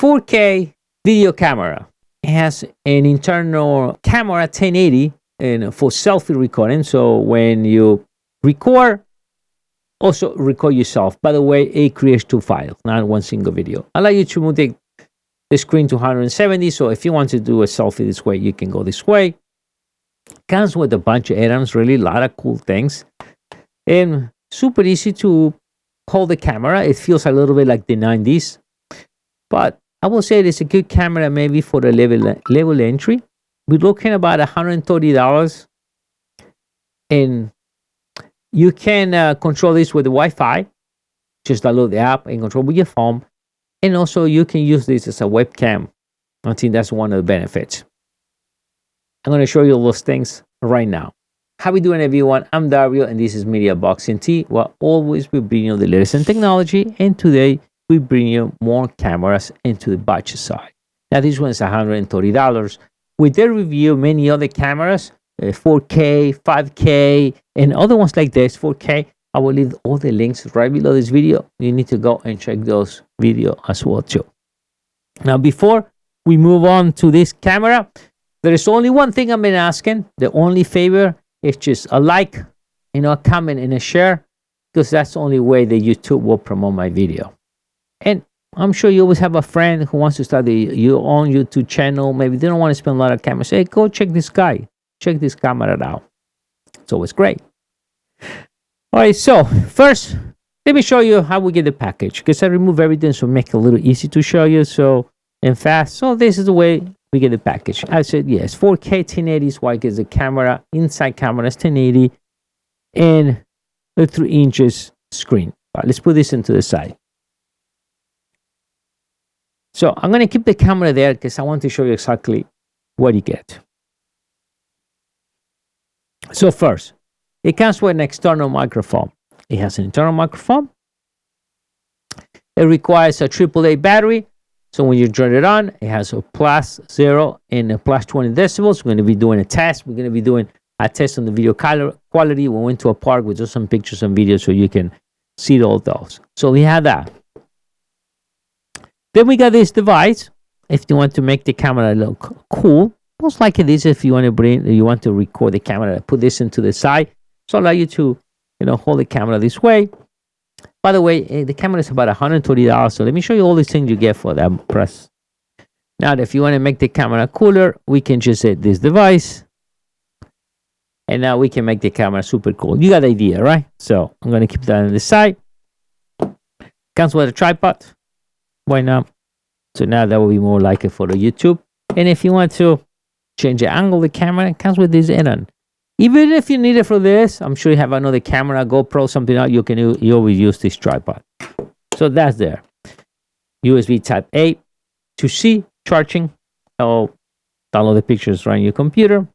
4K video camera. It has an internal camera 1080 and for selfie recording. So when you record, also record yourself. By the way, it creates 2 files, not one single video. Allow you to move the screen to 170. So if you want to do a selfie this way, you can go this way. Comes with a bunch of items, really a lot of cool things, and super easy to hold the camera. It feels a little bit like the 90s, but I will say it's a good camera maybe for the level entry. We're looking about $130, and you can control this with the Wi-Fi. Just download the app and control with your phone, and also you can use this as a webcam. I think that's one of the benefits. I'm going to show you all those things right now. How we doing, everyone? I'm Dario, and this is MEDIABOXENT. Well, always we bring you the latest in technology, and today we bring you more cameras into the budget side. Now, this one is $130. We did review many other cameras, 4K, 5K, and other ones like this, 4K. I will leave all the links right below this video. You need to go and check those videos as well, too. Now, before we move on to this camera, there is only one thing I've been asking. The only favor is just a like, a comment, and a share, because that's the only way that YouTube will promote my video. And I'm sure you always have a friend who wants to start your own YouTube channel. Maybe they don't want to spend a lot of time. Say, go check this guy. Check this camera out. It's always great. All right, so first, let me show you how we get the package, because I remove everything to make it a little easy to show you and fast. So this is the way we get the package. I said yes, 4K 1080 is why it gets the camera. Inside camera is 1080 and a 3 inches screen. All right, let's put this into the side. So I'm going to keep the camera there because I want to show you exactly what you get. So first, it comes with an external microphone. It has an internal microphone. It requires a AAA battery. So when you turn it on, it has a +0 and a +20 decibels. We're going to be doing a test. We're going to be doing a test on the video quality. We went to a park with just some pictures and videos so you can see all those. So we have that. Then we got this device. If you want to make the camera look cool, most likely this if you want to record the camera, put this into the side. So allow you to, hold the camera this way. By the way, the camera is about $120, so let me show you all these things you get for that price. Now, if you want to make the camera cooler, we can just hit this device. And now we can make the camera super cool. You got the idea, right? So I'm going to keep that on the side. Comes with a tripod. Why not? So now that will be more like it for the YouTube. And if you want to change the angle of the camera, it comes with this add-on. Even if you need it for this, I'm sure you have another camera, GoPro, something else, you always use this tripod. So that's there. USB type A to C charging. I'll download the pictures right on your computer.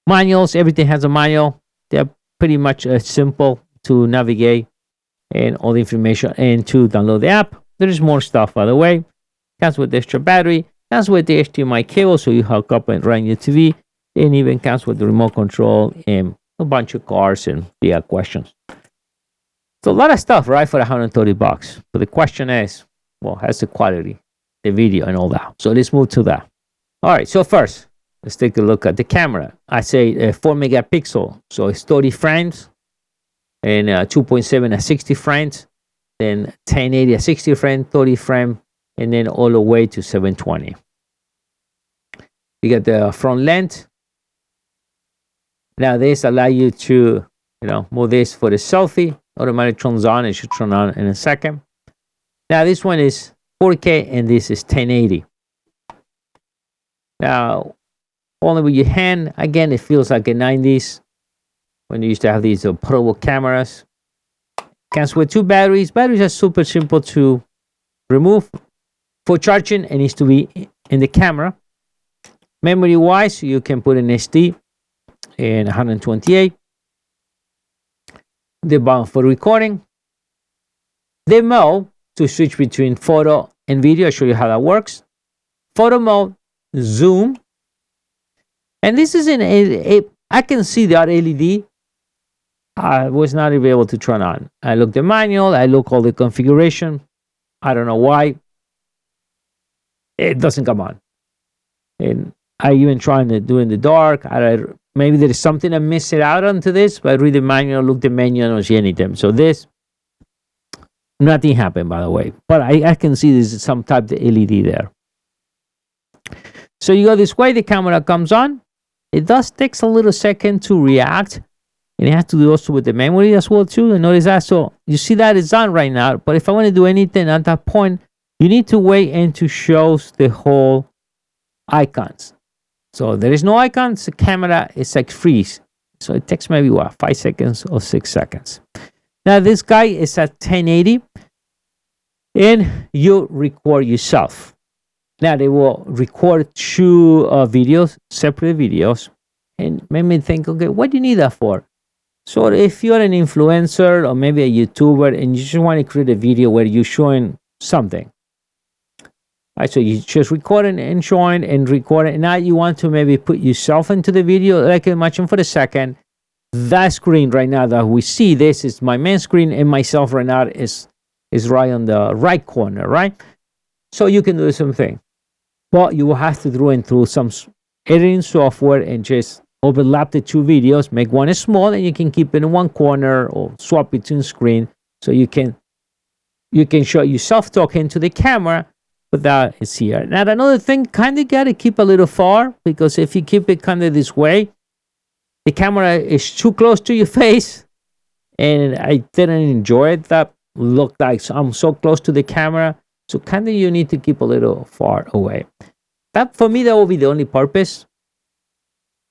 Manuals, everything has a manual. They're pretty much simple to navigate and all the information and to download the app. There is more stuff, by the way. Comes with extra battery. Comes with the HDMI cable, so you hook up and run your TV. And even comes with the remote control and a bunch of cars and questions. So a lot of stuff, right, for $130. But the question is, well, how's the quality, the video, and all that? So let's move to that. All right, so first, let's take a look at the camera. I say 4 megapixel, so it's 30 frames, and 2.7 at 60 frames, then 1080 at 60 frames, 30 frames, and then all the way to 720. You got the front lens. Now this allows you to, move this for the selfie. Automatic turns on. It should turn on in a second. Now this one is 4K and this is 1080. Now, only with your hand. Again, it feels like a 90s when you used to have these portable cameras. Comes with 2 batteries. Batteries are super simple to remove. For charging, it needs to be in the camera. Memory-wise, you can put an SD and 128. The button for recording. The mode to switch between photo and video. I'll show you how that works. Photo mode, zoom. And this is I can see that LED. I was not even able to turn on. I looked the manual. I look all the configuration. I don't know why. it doesn't come on. And I even trying to do it in the dark. Maybe there is something I'm missing out onto this, but I read the manual, look the menu, I don't see anything. So this, nothing happened, by the way. But I can see there's some type of LED there. So you go this way, the camera comes on. It does takes a little second to react. And it has to do also with the memory as well too. And notice that. So you see that it's on right now. But if I want to do anything at that point, you need to wait until shows the whole icons. So there is no icons. The camera is like freeze. So it takes maybe 5 seconds or 6 seconds. Now this guy is at 1080, and you record yourself. Now they will record 2 videos, separate videos, and made me think, okay, what do you need that for? So if you're an influencer or maybe a YouTuber and you just want to create a video where you're showing something, right? So you just record it and showing and record it. And now you want to maybe put yourself into the video. Like imagine for a second, that screen right now that we see, this is my main screen, and myself right now is right on the right corner, right? So you can do the same thing. But you will have to do it through some editing software and just overlap the 2 videos, make one small, and you can keep it in one corner or swap between screen, so you can show yourself talking to the camera, but that is here. Now another thing, kind of got to keep a little far, because if you keep it kind of this way, the camera is too close to your face, and I didn't enjoy it. That looked like I'm so close to the camera. So kind of you need to keep a little far away. That for me, that will be the only purpose.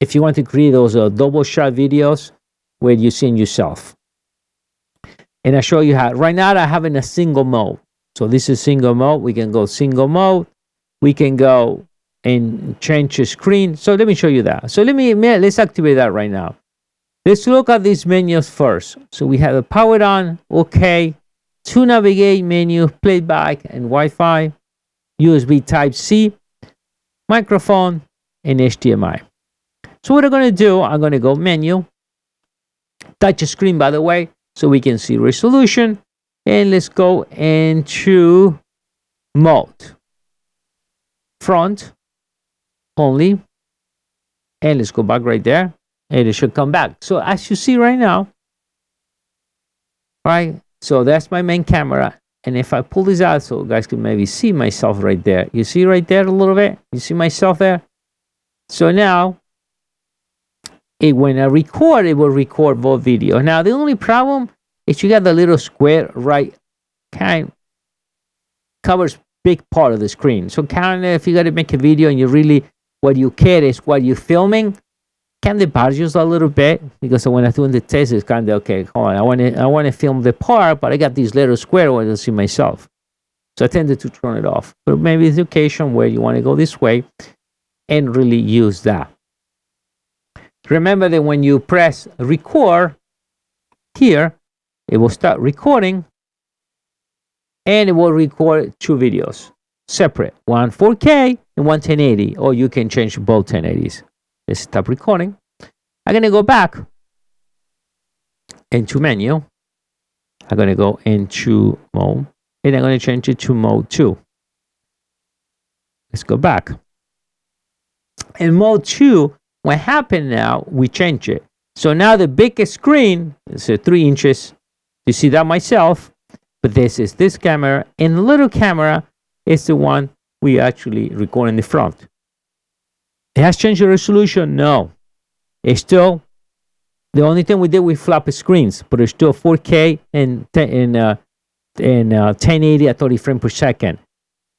If you want to create those double shot videos where you're seeing yourself. And I show you how. Right now I have in a single mode. So this is single mode. We can go single mode. We can go and change the screen. So let me show you that. So let's activate that right now. Let's look at these menus first. So we have the powered on, okay. To navigate menu, playback and Wi-Fi, USB Type-C, microphone, and HDMI. So what I'm going to do, I'm going to go menu, touch screen by the way, so we can see resolution, and let's go into mode, front only, and let's go back right there, and it should come back. So as you see right now, right? So that's my main camera. And if I pull this out so you guys can maybe see myself right there. You see right there a little bit? You see myself there? So now, when I record, it will record both videos. Now, the only problem is you got the little square right, kind covers big part of the screen. So kind of if you got to make a video and you really, what you care is what you're filming, kind of bars you a little bit, because when I'm doing the test, it's kind of okay. Hold on, I want to film the part, but I got these little square where I don't see myself, so I tended to turn it off. But maybe it's the occasion where you want to go this way and really use that. Remember that when you press record here, it will start recording, and it will record 2 videos separate, one 4K and one 1080, or you can change both 1080s. Let's stop recording. I'm going to go back into menu. I'm going to go into mode, and I'm going to change it to mode 2. Let's go back. In mode 2, what happened now, we change it. So now the biggest screen is 3 inches. You see that myself, but this is this camera, and the little camera is the one we actually record in the front. It has changed the resolution? No. It's still, the only thing we did, we flip screens, but it's still 4K and 1080 at 30 frames per second.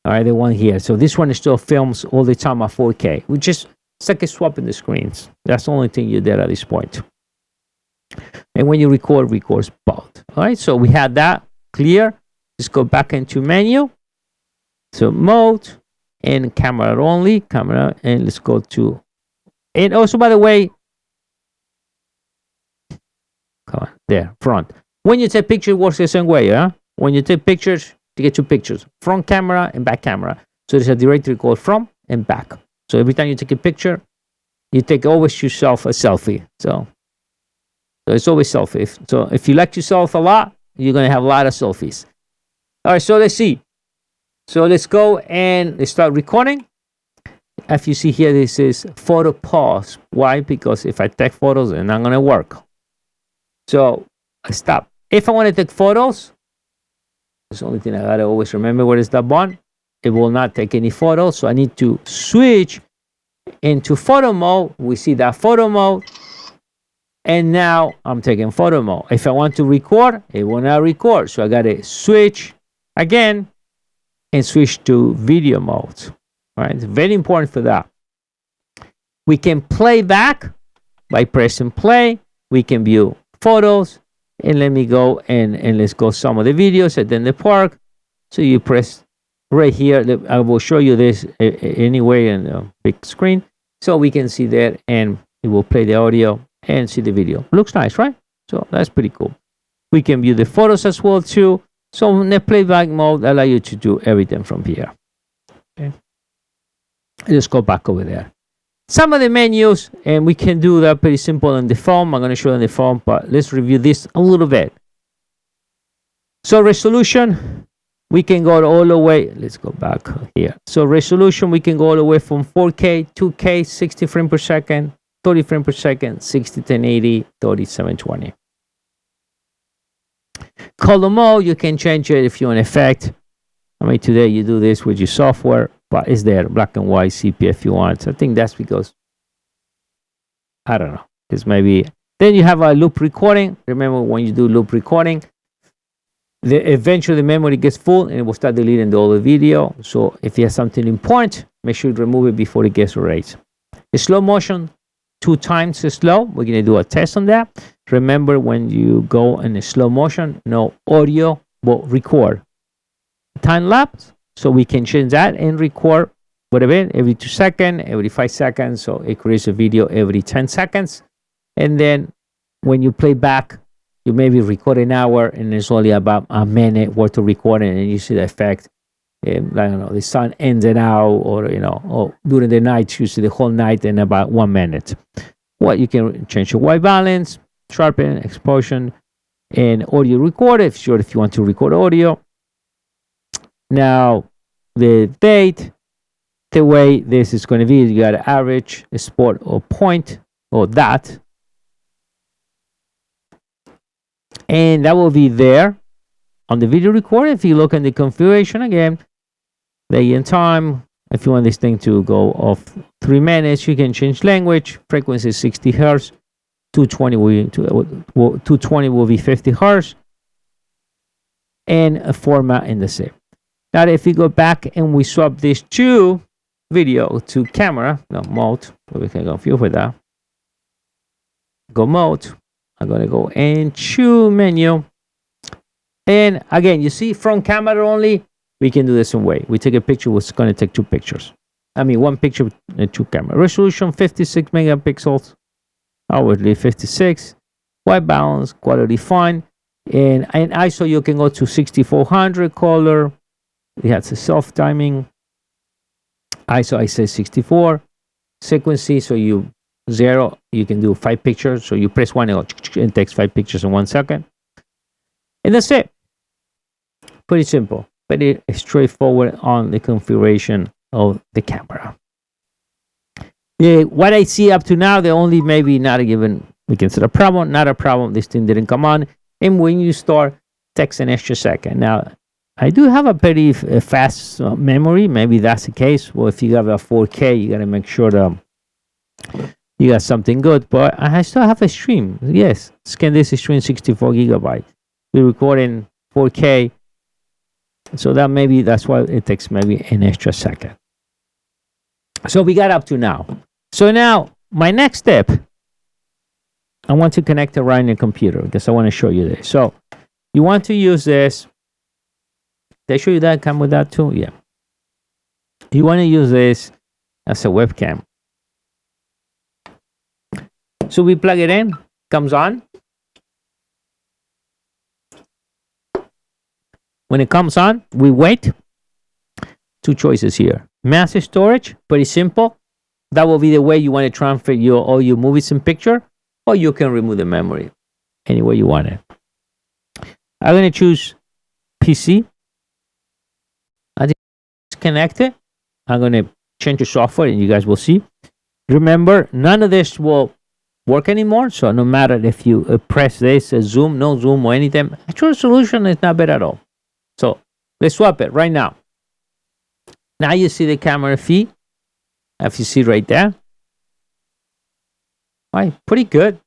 All right, the one here. So this one still films all the time at 4K. We just, it's like a swapping the screens. That's the only thing you did at this point. And when you record, records both. All right, so we had that clear. Let's go back into menu. So mode. And camera only, camera, and let's go to, and also by the way, come on, there, front. When you take pictures, it works the same way, yeah? When you take pictures, you get 2 pictures, front camera and back camera. So there's a direct record from and back. So every time you take a picture, you take always yourself a selfie. So it's always selfie. So if you like yourself a lot, you're gonna have a lot of selfies. All right, so let's see. So let's go and let's start recording. As you see here, this is photo pause. Why? Because if I take photos, it's not going to work. So I stop. If I want to take photos, that's the only thing I got to always remember. What is that button? It will not take any photos. So I need to switch into photo mode. We see that photo mode. And now I'm taking photo mode. If I want to record, it will not record. So I got to switch again and switch to video mode. All right, it's very important for that. We can play back by pressing play. We can view photos. And let me go and let's go some of the videos at the park. So you press right here. I will show you this anyway in the big screen. So we can see that and it will play the audio and see the video. Looks nice, right? So that's pretty cool. We can view the photos as well too. So in the playback mode allow you to do everything from here. Okay. Let's go back over there. Some of the menus, and we can do that pretty simple on the phone. I'm going to show you on the phone, but let's review this a little bit. So resolution, we can go all the way. Let's go back here. So resolution, we can go all the way from 4K, 2K, 60 frames per second, 30 frames per second, 60, 1080, 30, 720. Color mode, you can change it if you want effect. I mean, today you do this with your software, but it's there, black and white, sepia if you want. I think that's because, I don't know, it's maybe. Then you have a loop recording. Remember when you do loop recording, eventually the memory gets full and it will start deleting the older video. So if you have something important, make sure you remove it before it gets erased. The slow motion, 2 times slow. We're going to do a test on that. Remember when you go in a slow motion, no audio, but record. Time lapse, so we can change that and record whatever every 2 seconds, every 5 seconds. So it creates a video every 10 seconds. And then when you play back, you maybe record an hour and it's only about a minute worth of recording, and you see the effect. I don't know, the sun ends it out, or or during the night you see the whole night in about 1 minute. Well, you can change your white balance, sharpen, exposure, and audio record if you want to record audio. Now the date, the way this is going to be, you got to average, a spot or point or dot, and that will be there on the video recorder. If you look in the configuration again, day and time, if you want this thing to go off 3 minutes, you can change language. Frequency 60 hertz, 220 will be 50 hertz, and a format in the same. Now if you go back and we swap this to video to camera, no mode, we can go view for that. Go mode. I'm gonna go into menu, and again you see from camera only. We can do the same way. We take a picture, we're going to take 2 pictures. I mean, 1 picture and 2 camera. Resolution 56 megapixels, outwardly 56. White balance, quality fine. And ISO, you can go to 6400 color. It has a self timing. ISO, I say 64. Sequency, so you 0, you can do 5 pictures. So you press 1 and it takes 5 pictures in 1 second. And that's it. Pretty simple. Very straightforward on the configuration of the camera. Yeah, what I see up to now, the only maybe not even we consider a problem, not a problem. This thing didn't come on, and when you start, takes an extra second. Now, I do have a pretty fast memory. Maybe that's the case. Well, if you have a 4K, you got to make sure that you got something good. But I still have a stream. Yes, scan this stream 64 gigabytes. We're recording 4K. So that's why it takes maybe an extra second. So we got up to now. So now my next step, I want to connect it right in the computer because I want to show you this. So you want to use this. Did I show you that? Come with that too? Yeah. You want to use this as a webcam. So we plug it in, comes on. When it comes on, we wait. 2 choices here. Massive storage, pretty simple. That will be the way you want to transfer all your movies and picture, or you can remove the memory any way you want it. I'm going to choose PC. disconnect it. I'm going to change the software and you guys will see. Remember, none of this will work anymore. So no matter if you press this, zoom, no zoom or anything, actual solution is not bad at all. So let's swap it right now. Now you see the camera feed. If you see right there. All right, pretty good.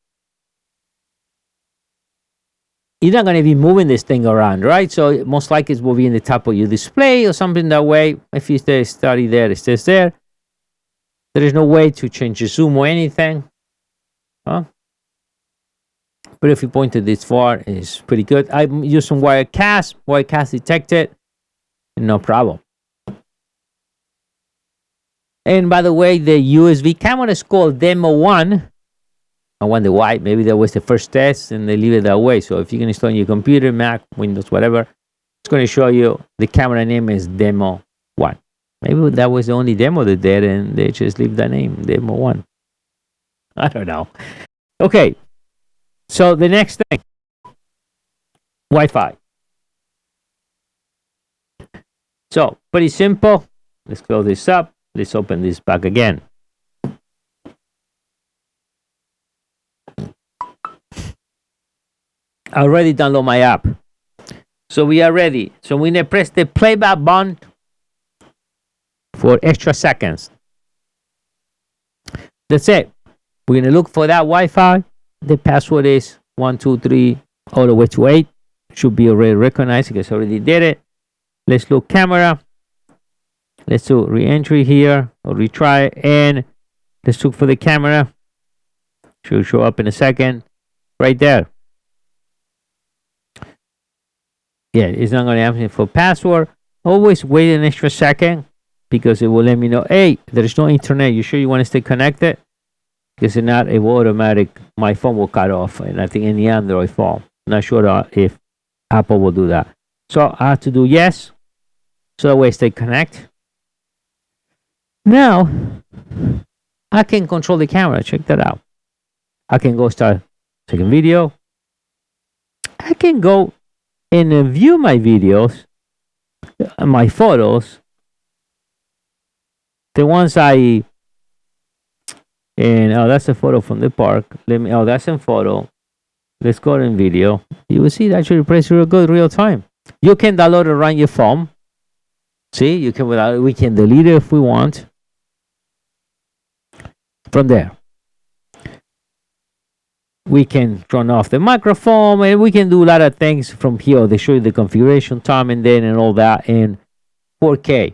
You're not going to be moving this thing around, right? So most likely it will be in the top of your display or something that way. If you stay study there, it stays there. There is no way to change the zoom or anything. Huh? But if you point it this far, it's pretty good. I'm using Wirecast detected, no problem. And by the way, the USB camera is called Demo 1. I wonder why. Maybe that was the first test and they leave it that way. So if you can install on your computer, Mac, Windows, whatever, it's going to show you the camera name is Demo 1. Maybe that was the only demo they did and they just leave the name, Demo 1. I don't know. Okay. So the next thing, Wi-Fi. So pretty simple. Let's close this up. Let's open this back again. I already download my app. So we are ready. So we're going to press the playback button for extra seconds. That's it. We're going to look for that Wi-Fi. The password is 123 all the way to 8. Should be already recognized because I already did it. Let's look camera. Let's do re-entry here or retry. And let's look for the camera. Should show up in a second. Right there. Yeah, it's not going to ask me for password. Always wait an extra second because it will let me know, hey, there's no internet. You sure you want to stay connected? Because if not, it will automatic. My phone will cut off. And I think any Android phone. Not sure if Apple will do that. So I have to do yes. So that way I stay connected. Now, I can control the camera. Check that out. I can go start taking video. I can go and view my videos, my photos, the ones and that's a photo from the park. That's a photo. Let's go in video. You will see it actually plays real good real time. You can download it around your phone. See, we can delete it if we want. From there. We can turn off the microphone and we can do a lot of things from here. They show you the configuration time and all that in 4K.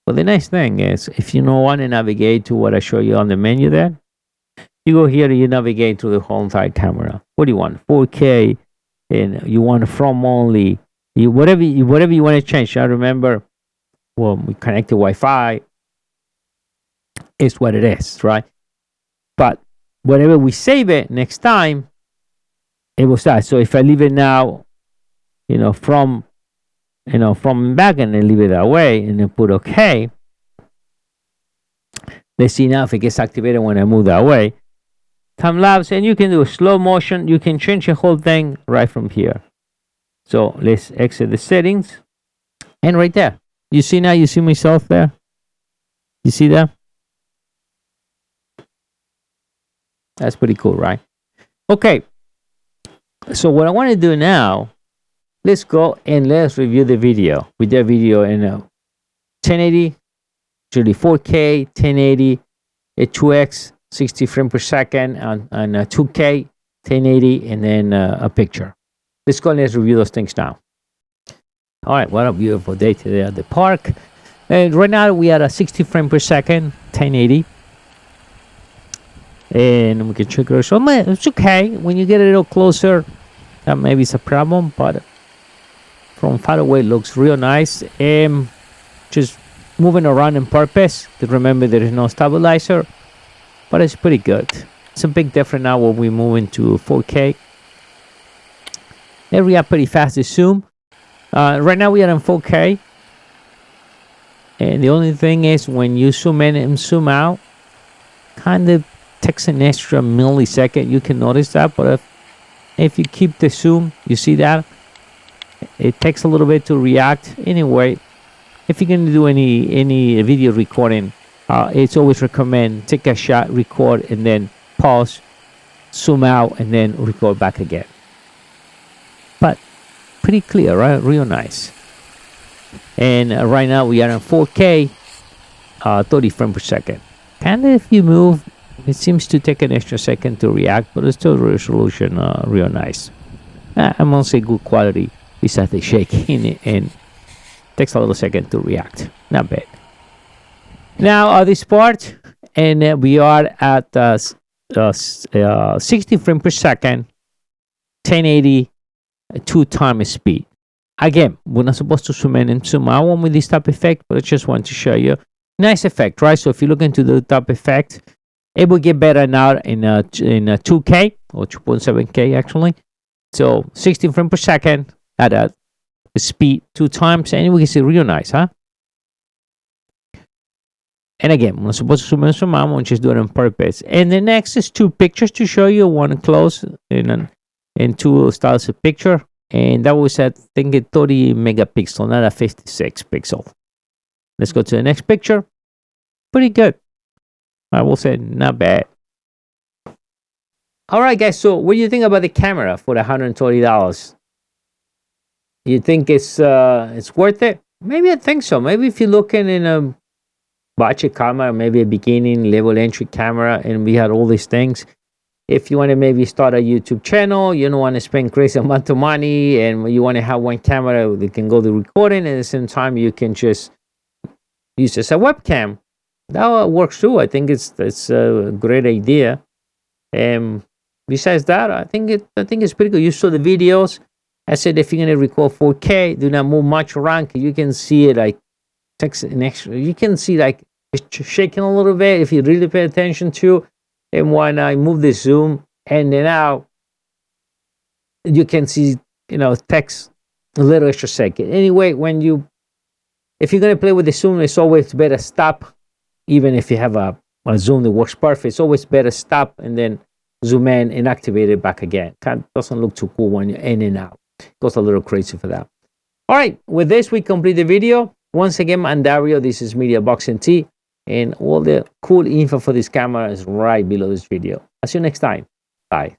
But the nice thing is, if you don't want to navigate to what I show you on the menu there, you go here and you navigate to the whole entire camera. What do you want? 4K, and you want from only, whatever you want to change. I remember, well, we connect to Wi-Fi. It's what it is, right? But whenever we save it next time, it will start. So if I leave it now, from back and then leave it that way and then put OK. Let's see now if it gets activated when I move that way. Time lapse, and you can do a slow motion. You can change the whole thing right from here. So let's exit the settings. And right there. You see now, you see myself there? You see that? That's pretty cool, right? Okay. So what I want to do now, let's go and let's review the video. We did a video in 1080, actually 4K, 1080, a 2x, 60 frames per second, and 2K, 1080, and then a picture. Let's go and let's review those things now. All right, what a beautiful day today at the park. And right now we are at 60 frames per second, 1080. And we can check it out. So it's okay. When you get a little closer, that maybe it's a problem, but from far away it looks real nice. Just moving around on purpose to remember there is no stabilizer, but it's pretty good. It's a big difference now when we move into 4K. They react pretty fast to zoom. Right now we are in 4K. And the only thing is when you zoom in and zoom out, kind of takes an extra millisecond. You can notice that, but if you keep the zoom, you see that it takes a little bit to react. Anyway, if you're going to do any video recording, it's always recommend take a shot, record, and then pause, zoom out, and then record back again. But pretty clear, right? Real nice. And right now we are in 4K, 30 frames per second. Kind of, if you move, it seems to take an extra second to react, but it's still resolution real nice. I'm gonna say good quality besides the shaking, and takes a little second to react. Not bad. Now this part, and we are at 60 frames per second, 1080, 2x speed. Again, we're not supposed to zoom in and zoom out with this type of effect, but I just want to show you. Nice effect, right? So if you look into the top effect, it will get better now in 2K or 2.7K actually. So 60 frames per second at a speed 2x, and we can see real nice, huh? And again, we're not supposed to zoom in, zoom out. I'm just doing it on purpose. And the next is 2 pictures to show you, one close and 2 styles of picture. And that was at, I think, a 30 megapixel, not a 56 pixel. Let's go to the next picture. Pretty good. I will say not bad. All right, guys. So what do you think about the camera for the $120? You think it's worth it? Maybe I think so. Maybe if you're looking in a budget camera, maybe a beginning level entry camera, and we had all these things. If you want to maybe start a YouTube channel, you don't want to spend crazy amount of money, and you want to have one camera that can go to recording, and at the same time you can just use as a webcam. That works too. I think it's a great idea. And besides that, I think it's pretty good. You saw the videos. I said if you're gonna record 4K, do not move much around. You can see it like takes an extra. You can see like it's shaking a little bit if you really pay attention to. And when I move the zoom, and then now you can see, text a little extra second. Anyway, if you're gonna play with the zoom, it's always better stop. Even if you have a zoom that works perfect, it's always better stop and then zoom in and activate it back again. Doesn't look too cool when you're in and out. Goes a little crazy for that. All right, with this we complete the video. Once again, I'm Dario. This is MEDIABOXENT. And all the cool info for this camera is right below this video. I'll see you next time. Bye.